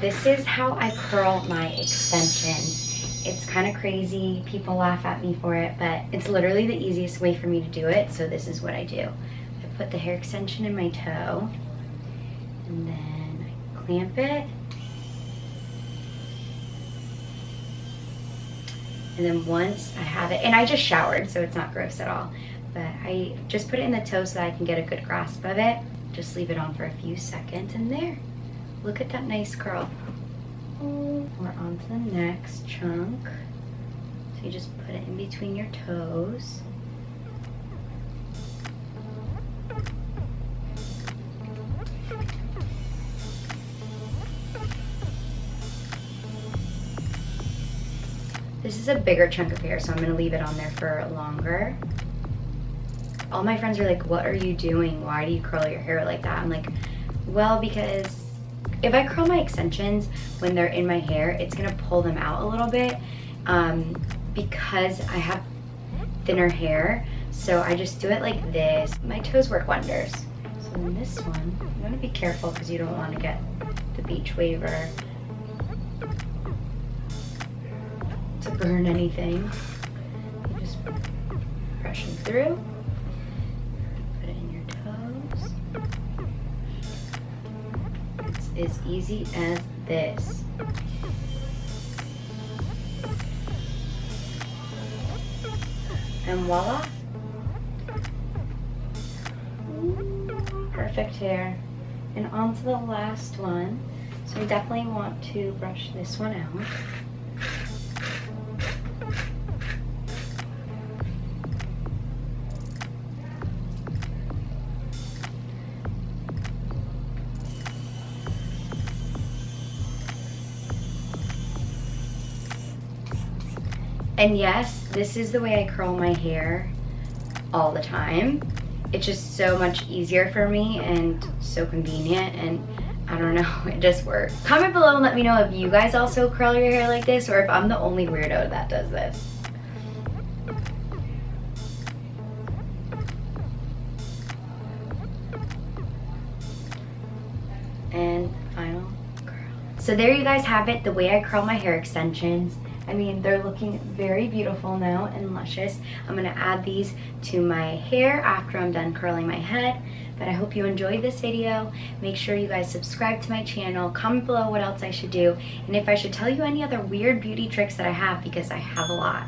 this is how I curl my extensions. It's kind of crazy. People laugh at me for it, but it's literally the easiest way for me to do it. So this is what I do. I put the hair extension in my toe, and then I clamp it. And then once I have it, and I just showered, so it's not gross at all, but I just put it in the toe so that I can get a good grasp of it. Just leave it on for a few seconds, and there. Look at that nice curl. We're on to the next chunk. So you just put it in between your toes. This is a bigger chunk of hair, so I'm gonna leave it on there for longer. All my friends are like, what are you doing? Why do you curl your hair like that? I'm like, well, because if I curl my extensions when they're in my hair, it's gonna pull them out a little bit because I have thinner hair. So I just do it like this. My toes work wonders. So in this one, I'm gonna be careful because you don't want to get the Beachwaver to burn anything. You just brush them through. Put it in your toes. It's as easy as this. And voila. Perfect hair. And on to the last one. So I definitely want to brush this one out. And yes, this is the way I curl my hair all the time. It's just so much easier for me and so convenient, and I don't know, it just works. Comment below and let me know if you guys also curl your hair like this or if I'm the only weirdo that does this. And final curl. So there you guys have it, the way I curl my hair extensions. I mean, they're looking very beautiful now and luscious. I'm gonna add these to my hair after I'm done curling my head. But I hope you enjoyed this video. Make sure you guys subscribe to my channel, comment below what else I should do, and if I should tell you any other weird beauty tricks that I have, because I have a lot.